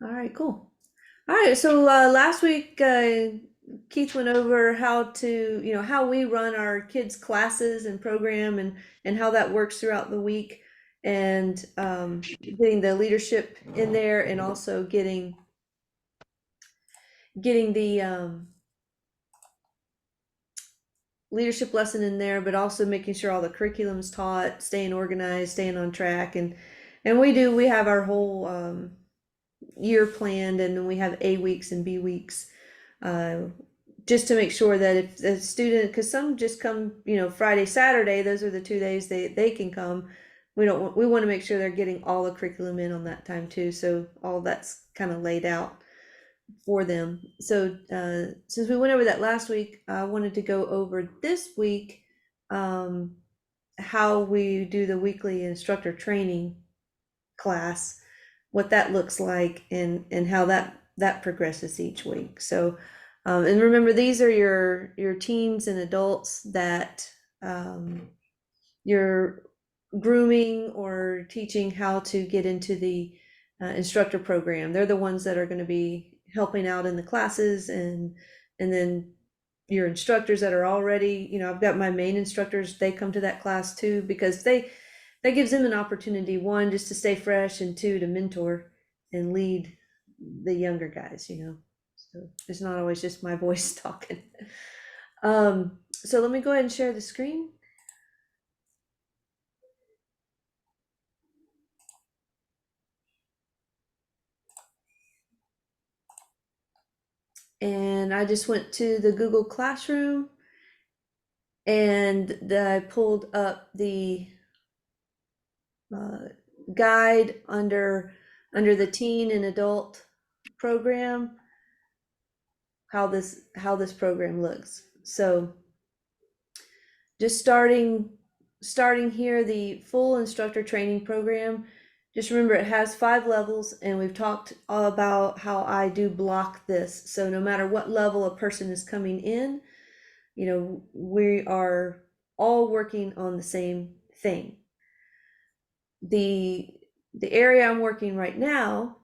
All right, cool. All right, so last week Keith went over how to, how we run our kids' classes and program and how that works throughout the week, and getting the leadership in there, and also getting the leadership lesson in there, but also making sure all the curriculum's taught, staying organized, staying on track, and we have our whole year planned, and then we have A weeks and B weeks, uh, just to make sure that if the student, because some just come, Friday, Saturday, those are the 2 days they can come. We want to make sure they're getting all the curriculum in on that time too. So all that's kind of laid out for them. So since we went over that last week, I wanted to go over this week, um, how we do the weekly instructor training class, what that looks like, and how that progresses each week. So and remember, these are your teens and adults that you're grooming or teaching how to get into the instructor program. They're the ones that are going to be helping out in the classes, and then your instructors that are already, I've got my main instructors, they come to that class too, because that gives them an opportunity, one, just to stay fresh, and two, to mentor and lead the younger guys. So it's not always just my voice talking. So let me go ahead and share the screen. And I just went to the Google Classroom, and I pulled up the uh, guide under the teen and adult program, how this program looks. So just starting here, the full instructor training program. Just remember, it has 5 levels, and we've talked all about how I do block this. So no matter what level a person is coming in, we are all working on the same thing. The area I'm working right now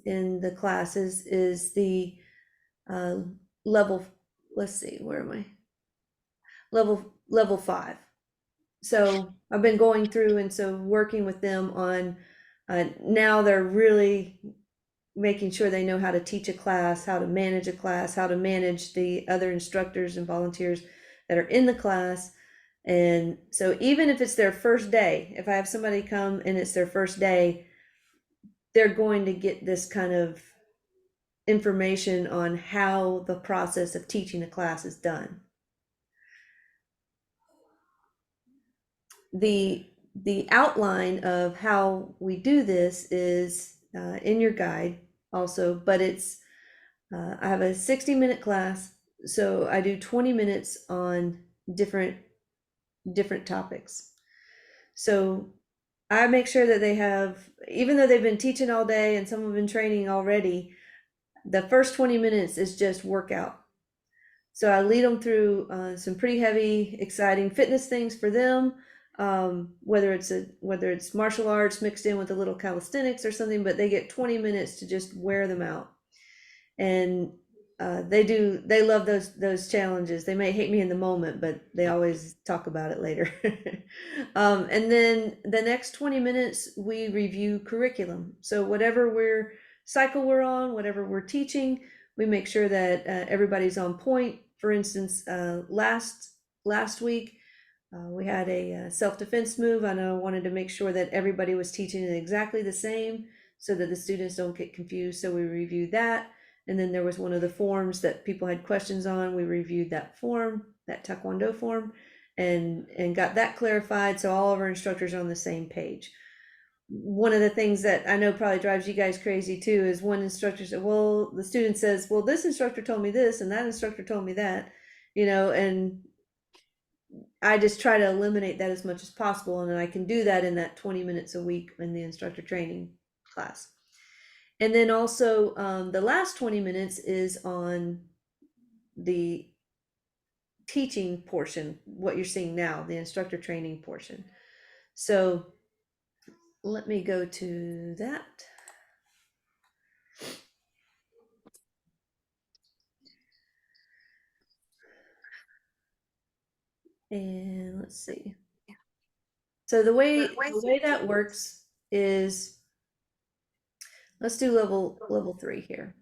in the classes is the uh, level. Let's see, where am I? Level 5. So I've been going through, and so working with them on, now they're really making sure they know how to teach a class, how to manage a class, how to manage the other instructors and volunteers that are in the class. And so even if it's their first day, if I have somebody come and it's their first day, they're going to get this kind of information on how the process of teaching a class is done. The outline of how we do this is in your guide also, but I have a 60-minute class, so I do 20 minutes on different topics. So I make sure that they have, even though they've been teaching all day and some have been training already, the first 20 minutes is just workout. So I lead them through some pretty heavy, exciting fitness things for them, whether it's martial arts mixed in with a little calisthenics or something, but they get 20 minutes to just wear them out. And they love those challenges. They may hate me in the moment, but they always talk about it later. And then the next 20 minutes we review curriculum. So whatever cycle we're on, whatever we're teaching, we make sure that everybody's on point. For instance, last week we had a self-defense move, and I wanted to make sure that everybody was teaching it exactly the same so that the students don't get confused. So we reviewed that. And then there was one of the forms that people had questions on. We reviewed that form, that Taekwondo form, and got that clarified. So all of our instructors are on the same page. One of the things that I know probably drives you guys crazy too is one instructor said, well, the student says, well, this instructor told me this and that instructor told me that, and I just try to eliminate that as much as possible. And I can do that in that 20 minutes a week in the instructor training class. And then also the last 20 minutes is on the teaching portion, what you're seeing now, the instructor training portion. So let me go to that. And let's see. So the way that works is, let's do level 3 here.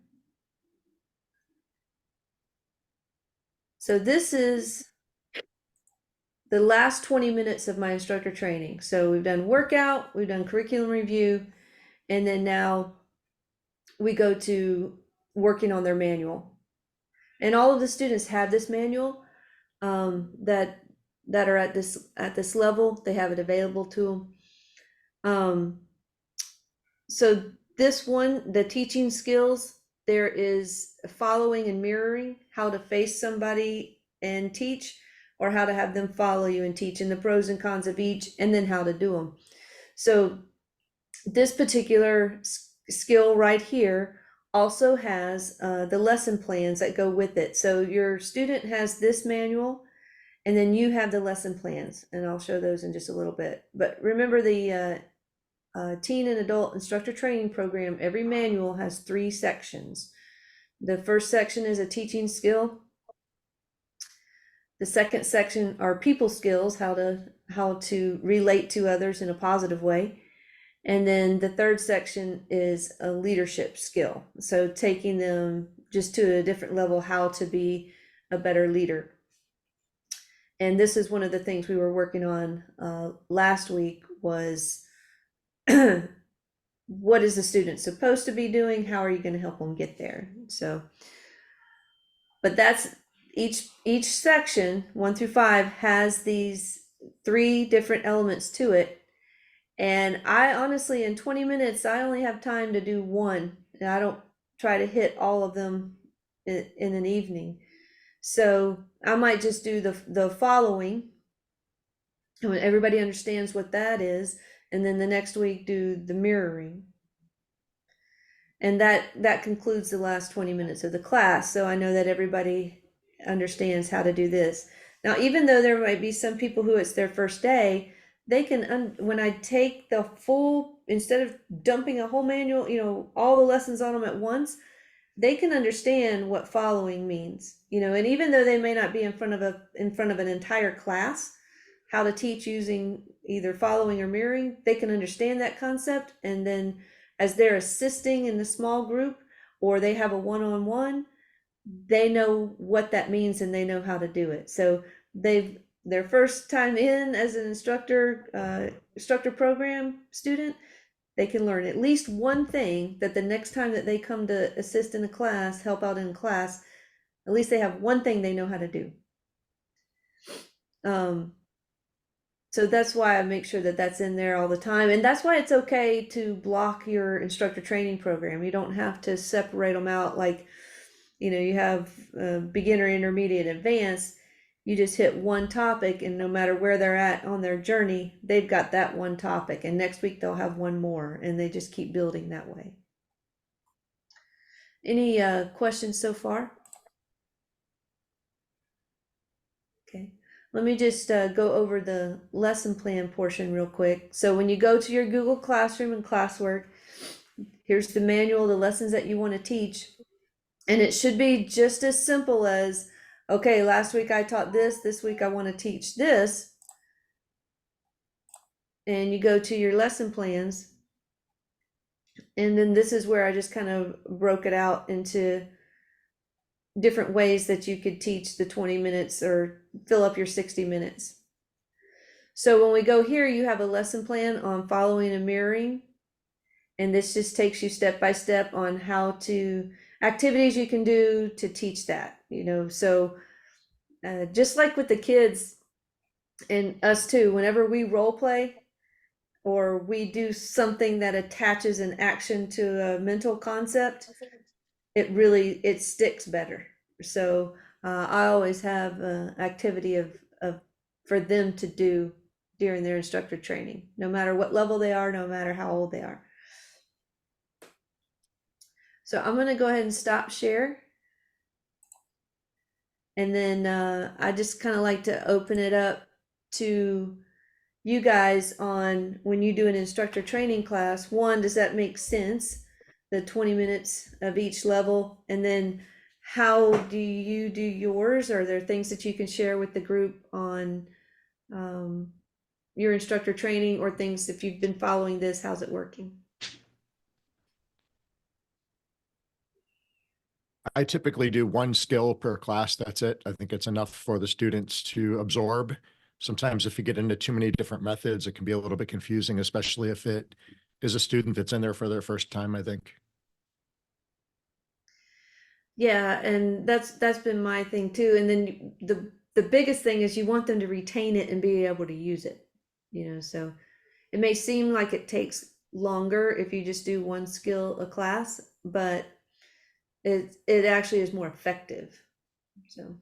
So this is the last 20 minutes of my instructor training. So we've done workout, we've done curriculum review, and then now we go to working on their manual. And all of the students have this manual, that are at this level. They have it available to them. So this one, the teaching skills, there is following and mirroring, how to face somebody and teach, or how to have them follow you and teach, and the pros and cons of each, and then how to do them. So this particular skill right here also has the lesson plans that go with it. So your student has this manual, and then you have the lesson plans, and I'll show those in just a little bit. But remember, the teen and adult instructor training program, every manual has 3 sections. The first section is a teaching skill. The second section are people skills, how to relate to others in a positive way. And then the third section is a leadership skill. So taking them just to a different level, how to be a better leader. And this is one of the things we were working on last week was what is the student supposed to be doing? How are you going to help them get there? So, but that's each section, 1 through 5, has these 3 different elements to it. And I honestly, in 20 minutes, I only have time to do one. And I don't try to hit all of them in an evening. So I might just do the following, when everybody understands what that is, and then the next week do the mirroring. And that concludes the last 20 minutes of the class. So I know that everybody understands how to do this. Now, even though there might be some people who it's their first day, they can, when I take the full, instead of dumping a whole manual, all the lessons on them at once, they can understand what following means, and even though they may not be in front of an entire class, how to teach using either following or mirroring, they can understand that concept. And then as they're assisting in the small group, or they have a one-on-one, they know what that means and they know how to do it. So their first time in as an instructor program student, they can learn at least one thing that the next time that they come to assist in a class, help out in class, at least they have one thing they know how to do. So that's why I make sure that that's in there all the time. And that's why it's okay to block your instructor training program. You don't have to separate them out like, you have beginner, intermediate, advanced. You just hit one topic, and no matter where they're at on their journey, they've got that one topic. And next week they'll have one more, and they just keep building that way. Any questions so far? Okay. Let me just go over the lesson plan portion real quick. So when you go to your Google Classroom and classwork, here's the manual, the lessons that you want to teach. And it should be just as simple as, okay, last week I taught this week I want to teach this. And you go to your lesson plans. And then this is where I just kind of broke it out into different ways that you could teach the 20 minutes or fill up your 60 minutes. So when we go here, you have a lesson plan on following and mirroring. And this just takes you step by step on how to, activities you can do to teach that, So just like with the kids and us too, whenever we role play or we do something that attaches an action to a mental concept, it sticks better. So I always have activity of for them to do during their instructor training, no matter what level they are, no matter how old they are. So I'm going to go ahead and stop share. And then I just kind of like to open it up to you guys on when you do an instructor training class. One, does that make sense? The 20 minutes of each level. And then how do you do yours? Are there things that you can share with the group on um, your instructor training or things. If you've been following this, how's it working? I typically do one skill per class. That's it. I think it's enough for the students to absorb. Sometimes if you get into too many different methods, it can be a little bit confusing, especially if it is a student that's in there for their first time, I think. Yeah, and that's been my thing too. And then the biggest thing is you want them to retain it and be able to use it. So it may seem like it takes longer if you just do one skill a class, but it actually is more effective. So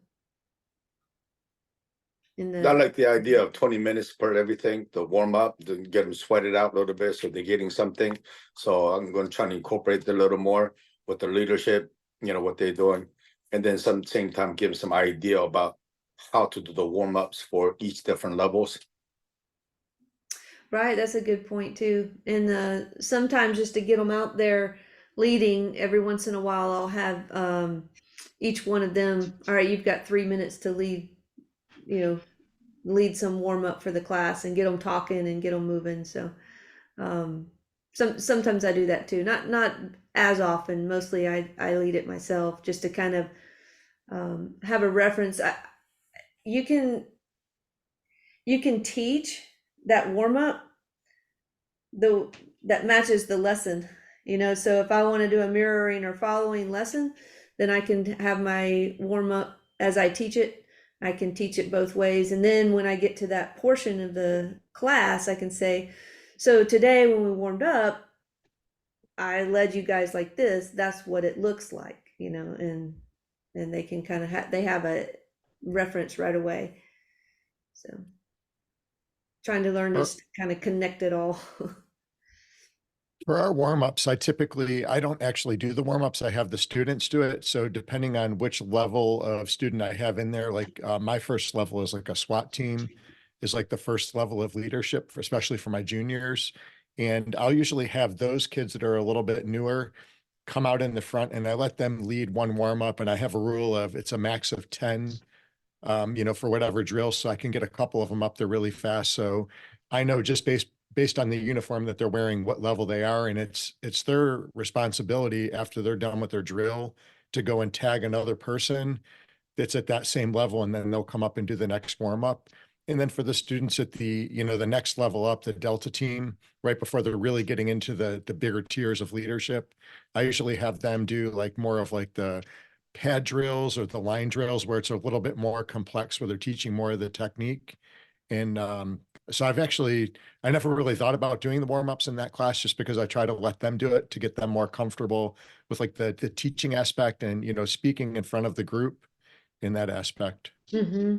in I the like the idea of 20 minutes per everything to warm up, to get them sweated out a little bit so they're getting something. So I'm going to try to incorporate it a little more with the leadership, what they're doing. And then some same time give some idea about how to do the warm ups for each different levels. Right, that's a good point too. And sometimes just to get them out there leading, every once in a while, I'll have each one of them. All right, you've got 3 minutes to lead. You know, lead some warm up for the class and get them talking and get them moving. So um, sometimes I do that too. Not as often. Mostly I lead it myself just to kind of have a reference. You can you can teach that warm up the that matches the lesson. So if I want to do a mirroring or following lesson, then I can have my warm up as I teach it. I can teach it both ways, and then when I get to that portion of the class, I can say, so today when we warmed up, I led you guys like this. That's what it looks like. And they can kind of they have a reference right away. So trying to learn For, just kind of connect it all. for our warm-ups, I don't actually do the warm-ups. I have the students do it. So depending on which level of student I have in there, like my first level is like a SWAT team, is like the first level of leadership, especially for my juniors. And I'll usually have those kids that are a little bit newer come out in the front and I let them lead one warm up. And I have a rule of it's a max of 10, for whatever drill. So I can get a couple of them up there really fast. So I know just based on the uniform that they're wearing, what level they are. And it's their responsibility after they're done with their drill to go and tag another person that's at that same level, and then they'll come up and do the next warm up. And then for the students at the next level up, the Delta team, right before they're really getting into the bigger tiers of leadership, I usually have them do like more of like the pad drills or the line drills where it's a little bit more complex, where they're teaching more of the technique. And so I never really thought about doing the warm-ups in that class just because I try to let them do it to get them more comfortable with like the teaching aspect and, speaking in front of the group in that aspect. Hmm.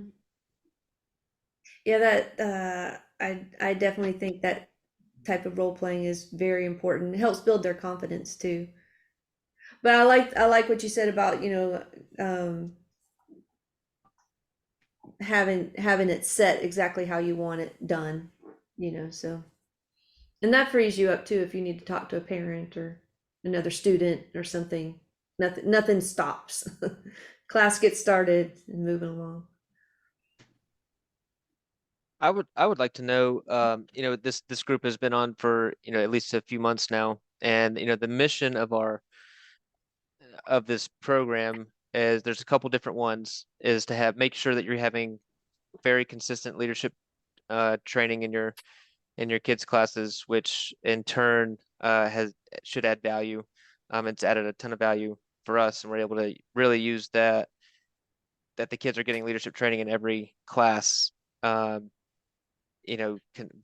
Yeah, that I definitely think that type of role playing is very important. It helps build their confidence too. But I like what you said about having it set exactly how you want it done. So and that frees you up too if you need to talk to a parent or another student or something. Nothing stops. Class gets started and moving along. I would like to know, this group has been on for, at least a few months now, and the mission of this program is there's a couple different ones is to make sure that you're having very consistent leadership training in your kids' classes, which in turn has should add value. It's added a ton of value for us, and we're able to really use that the kids are getting leadership training in every class. Um,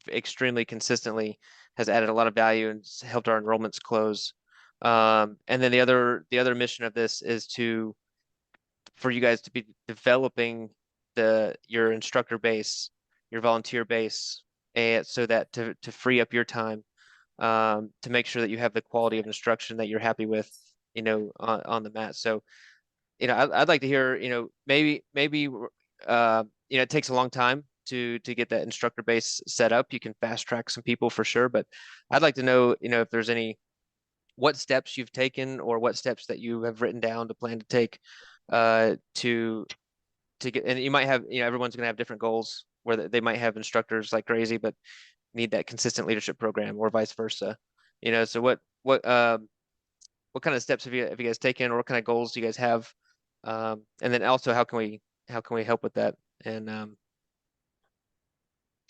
extremely consistently has added a lot of value and helped our enrollments close. And then the other mission of this is for you guys to be developing your instructor base, your volunteer base, and so that to free up your time, to make sure that you have the quality of instruction that you're happy with, on the mat. So, I'd like to hear, maybe it takes a long time to get that instructor base set up. You can fast track some people for sure, but I'd like to know, if there's what steps you've taken or what steps that you have written down to plan to take to get, and you might have, everyone's going to have different goals where they might have instructors like crazy, but need that consistent leadership program, or vice versa. So what kind of steps have you guys taken, or what kind of goals do you guys have? And then also, how can we help with that? And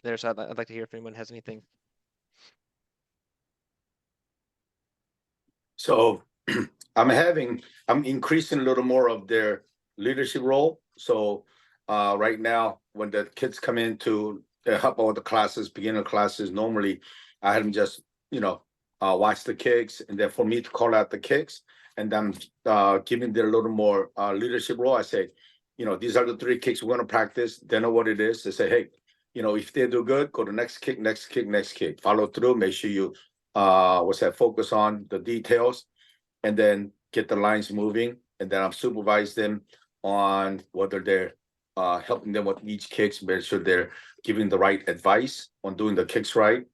so I'd like to hear if anyone has anything. So I'm increasing a little more of their leadership role. So right now, when the kids come in to help out with the classes, beginner classes, normally I have them just, watch the kicks, and then for me to call out the kicks, and then giving them a little more leadership role. I say, these are the 3 kicks we're going to practice. They know what it is. They say, hey, if they do good, go to next kick, next kick, next kick. Follow through. Make sure you focus on the details, and then get the lines moving. And then I'll supervise them on whether they're helping them with each kicks, make sure they're giving the right advice on doing the kicks right.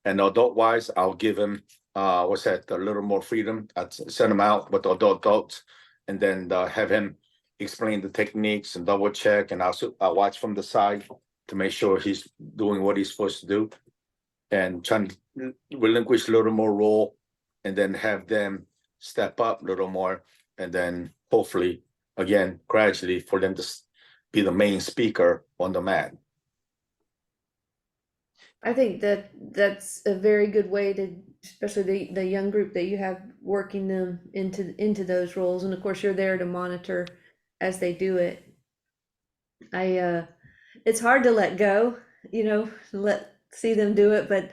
And adult wise, I'll give them a little more freedom. I'd send them out with the adults, and then have him explain the techniques and double check, and I'll watch from the side to make sure he's doing what he's supposed to do, and trying to relinquish a little more role, and then have them step up a little more, and then hopefully, again, gradually for them to be the main speaker on the mat. I think that that's a very good way to, especially the young group that you have, working them into those roles. And of course, you're there to monitor as they do it. It's hard to let go, see them do it, but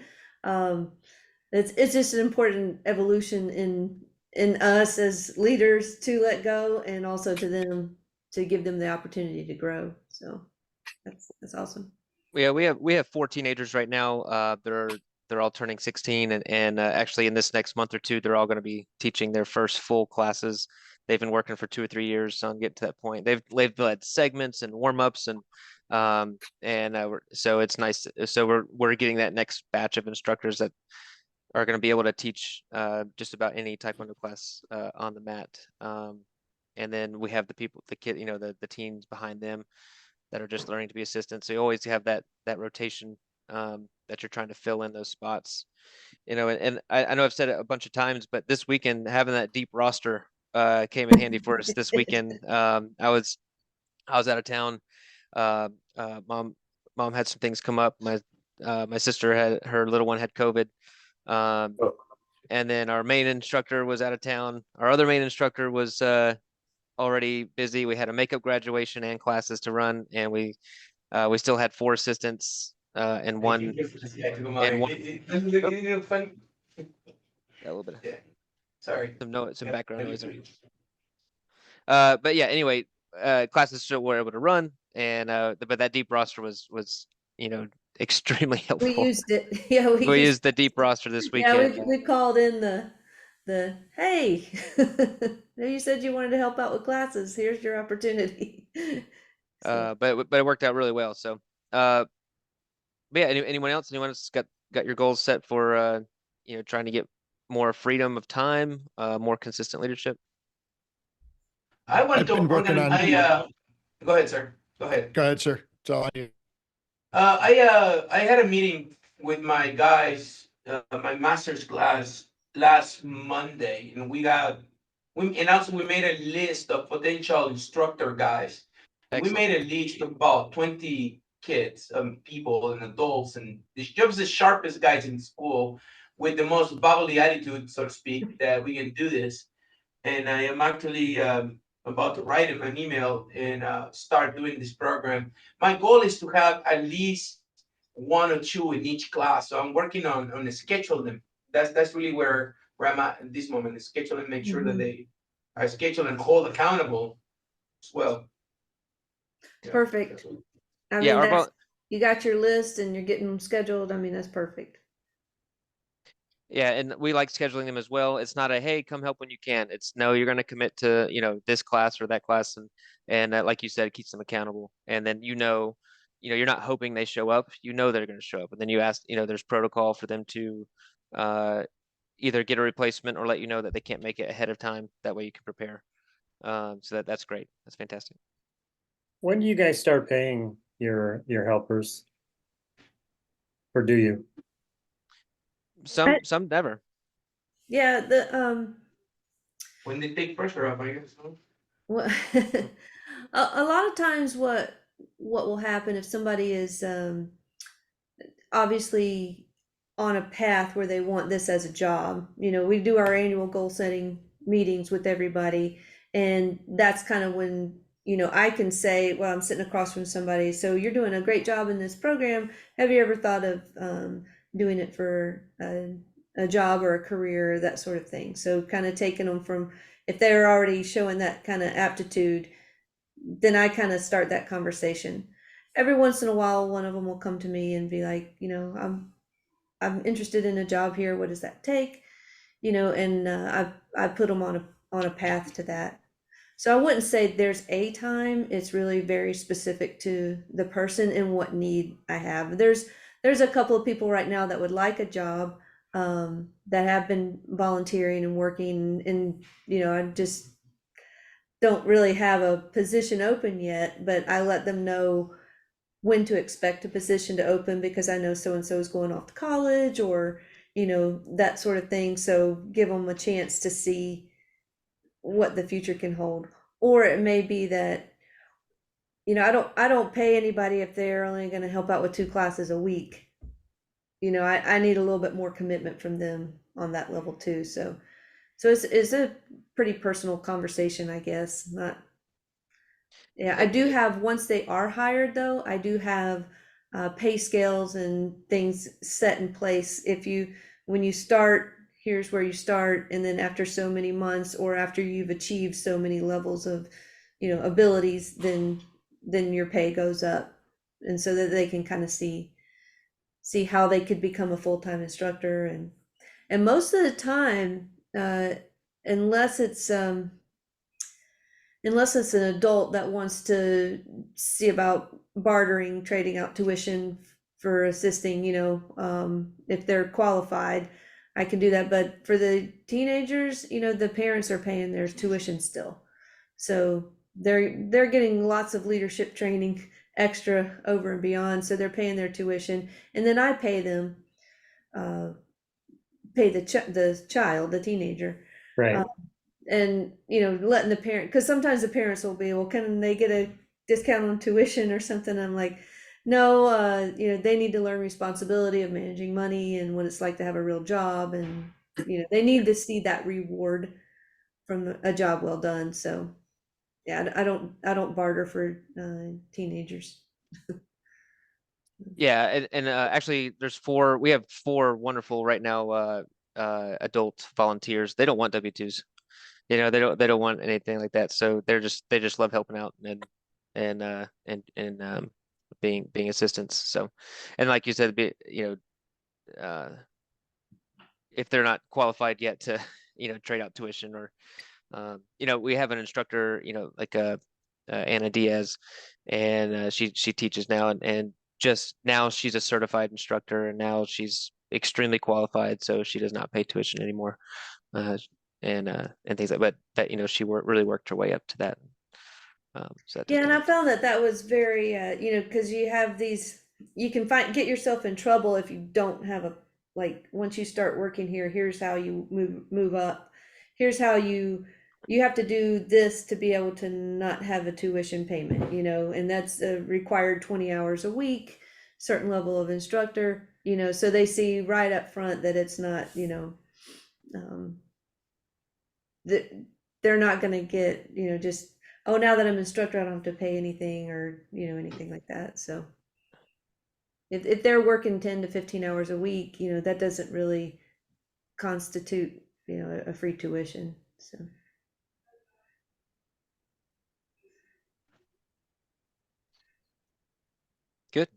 it's just an important evolution in us as leaders to let go, and also to them to give them the opportunity to grow. So that's awesome. Yeah, we have 4 teenagers right now. They're all turning 16, and actually in this next month or two, they're all going to be teaching their first full classes. They've been working for 2 or 3 years on getting to that point. They've led segments and warm-ups, so it's nice. So we're getting that next batch of instructors that are going to be able to teach just about any taekwondo class on the mat. And then we have the teens behind them that are just learning to be assistants. So you always have that rotation that you're trying to fill in those spots. And I know I've said it a bunch of times, but this weekend having that deep roster came in handy for us this weekend. I was out of town. Mom had some things come up. My sister had, her little one had COVID. And then our main instructor was out of town. Our other main instructor was already busy. We had a makeup graduation and classes to run, and we still had 4 assistants and one a little bit of Sorry. some background noise there. But yeah, anyway, classes still were able to run, and but that deep roster was extremely helpful. We used it. Yeah, we used the deep roster this weekend. Yeah, we called in the hey, you said you wanted to help out with classes. Here's your opportunity. So. But it worked out really well. So, but yeah, anyone else? Anyone else got your goals set for trying to get more freedom of time, more consistent leadership? I want I've to been working on. Go ahead, sir. Go ahead. Go ahead, sir. It's all I. I had a meeting with my guys, my master's class last Monday, and we made a list of potential instructor guys. We made a list of about 20 kids, people and adults, and just the sharpest guys in school with the most bubbly attitude, so to speak, that we can do this. And I am actually about to write him an email and start doing this program. My goal is to have at least 1 or 2 in each class. So I'm working on scheduling them. That's really where I'm at this moment, is schedule and make sure that they are scheduled and hold accountable as well. Perfect. I Yeah, mean, you got your list and you're getting them scheduled. I mean, that's perfect. Yeah, and we like scheduling them as well. It's not a, hey, come help when you can. It's no, you're going to commit to this class or that class, and like you said, it keeps them accountable. And then you're not hoping they show up. They're going to show up, and then you ask, there's protocol for them to either get a replacement or let you know that they can't make it ahead of time. That way you can prepare. So that's great. That's fantastic. When do you guys start paying your helpers? Or do you? Some never. Yeah, the When they take pressure off, I guess. No? what a lot of times what will happen if somebody is obviously on a path where they want this as a job. You know, we do our annual goal setting meetings with everybody, and that's kind of when, you know, I can say, well, I'm sitting across from somebody, so you're doing a great job in this program. Have you ever thought of doing it for a job or a career, that sort of thing? So kind of taking them from, if they're already showing that kind of aptitude, then I kind of start that conversation. Every once in a while, one of them will come to me and be like, you know, I'm interested in a job here. What does that take? You know, and I put them on a path to that. So I wouldn't say there's a time. It's really very specific to the person and what need I have. There's a couple of people right now that would like a job, that have been volunteering and working, and you know, I just don't really have a position open yet, but I let them know when to expect a position to open because I know so and so is going off to college, or you know, that sort of thing. So give them a chance to see what the future can hold. Or it may be that, you know, I don't pay anybody if they're only going to help out with 2 classes a week. You know, I need a little bit more commitment from them on that level too. So it's a pretty personal conversation, I guess. Not, yeah, I do have, once they are hired though, I do have pay scales and things set in place. If you, when you start, here's where you start, and then after so many months, or after you've achieved so many levels of, you know, abilities, then your pay goes up, and so that they can kind of see how they could become a full-time instructor. And most of the time, unless it's unless it's an adult that wants to see about bartering, trading out tuition for assisting, you know, if they're qualified, I can do that. But for the teenagers, you know, the parents are paying their tuition still. So they're getting lots of leadership training extra over and beyond. So they're paying their tuition. And then I pay them, pay the child, the teenager. Right. And you know, letting the parent, because sometimes the parents will be, well, can they get a discount on tuition or something? I'm like, no, you know, they need to learn responsibility of managing money and what it's like to have a real job, and you know, they need to see that reward from a job well done. So yeah, I don't barter for teenagers. Yeah, and actually we have 4 wonderful right now adult volunteers. They don't want W-2s. You know, they don't want anything like that. So they just love helping out and being assistants. So, and like you said, you know, if they're not qualified yet to, you know, trade out tuition, or you know, we have an instructor, you know, like Anna Diaz, and she teaches now, and just now she's a certified instructor, and now she's extremely qualified, so she does not pay tuition anymore, uh, and things like. But that, you know, she really worked her way up to that. So that Yeah, doesn't and I happen. found that was very, you know, because you have these, you can get yourself in trouble if you don't have a, like, once you start working here, here's how you move up. Here's how you have to do this to be able to not have a tuition payment, you know, and that's a required 20 hours a week, certain level of instructor, you know, so they see right up front that it's not, you know, um, that they're not going to get, you know, just, oh, now that I'm instructor, I don't have to pay anything, or you know, anything like that. So if they're working 10 to 15 hours a week, you know, that doesn't really constitute, you know, a free tuition. So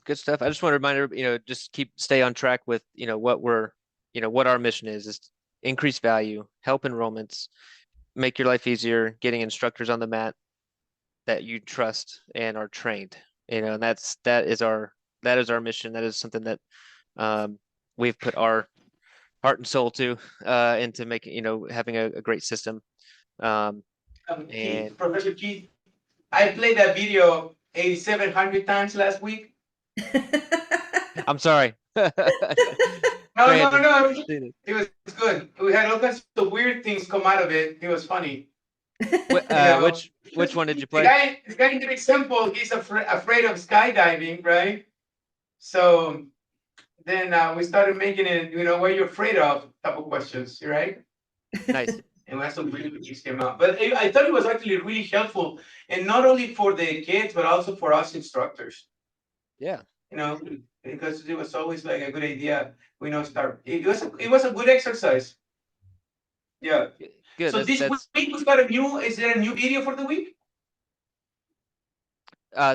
Good stuff. I just want to remind everybody, you know, just stay on track with, you know, what our mission is increase value, help enrollments, make your life easier, getting instructors on the mat that you trust and are trained. You know, and that is our mission. That is something that we've put our heart and soul to into making, you know, having a great system. Keith, And Professor Keith, I played that video 8,700 times last week. I'm sorry. No, Trey no, had no. seen It was good. We had all kinds of weird things come out of it. It was funny. it. know, Which one did you The play? guy in the example, he's afraid of skydiving, right? So then we started making it, what you're afraid of type of questions, right? Nice. And we had some really good things came out. But I thought it was actually really helpful, and not only for the kids, but also for us instructors. Yeah. Because it was always like a good idea. Start. It was a good exercise. Yeah. Good. So this That's week we got is there a new video for the week?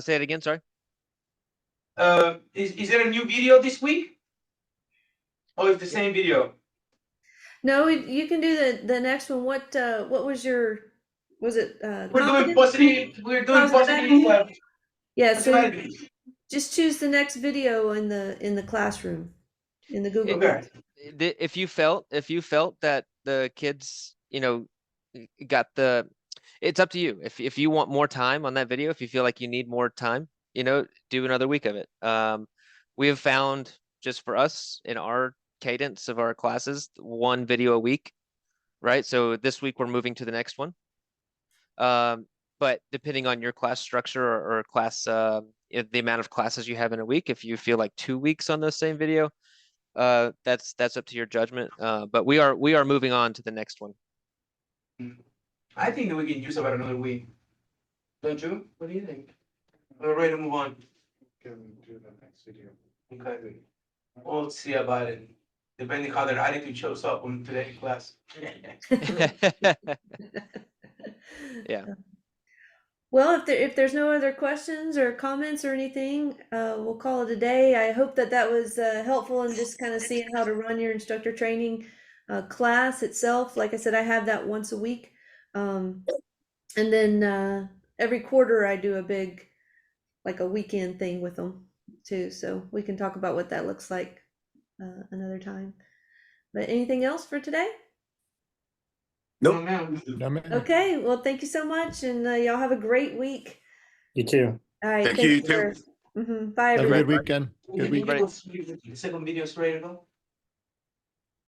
say it again, sorry. Is there a new video this week? Or is the same video? No, you can do the next one. What was it We're doing confidence? positive. We're doing positive. Yeah, so Positive. just choose the next video in the classroom in the Google Okay. Meet. If you felt that the kids, got it's up to you. If you want more time on that video, if you feel like you need more time, do another week of it. We have found, just for us in our cadence of our classes, one video a week, right? So this week we're moving to the next one. But depending on your class structure or class, the amount of classes you have in a week, if you feel like 2 weeks on the same video, that's up to your judgment. But we are moving on to the next one. I think that we can use about another week. Don't you? What do you think? We're ready to move on. Can do the next video. Okay. We'll see about it. Depending how their attitude shows up on today's class. Yeah. Well, if there's no other questions or comments or anything, we'll call it a day. I hope that was helpful in just kind of seeing how to run your instructor training class itself. Like I said, I have that once a week, and then every quarter I do a big, like a weekend thing with them too. So we can talk about what that looks like another time. But anything else for today? Nope. No, ma'am. Okay, well, thank you so much, and y'all have a great week. You too. All right, Thank you, you for, bye, Have a everybody. good weekend. Good week. The second video is ready to go.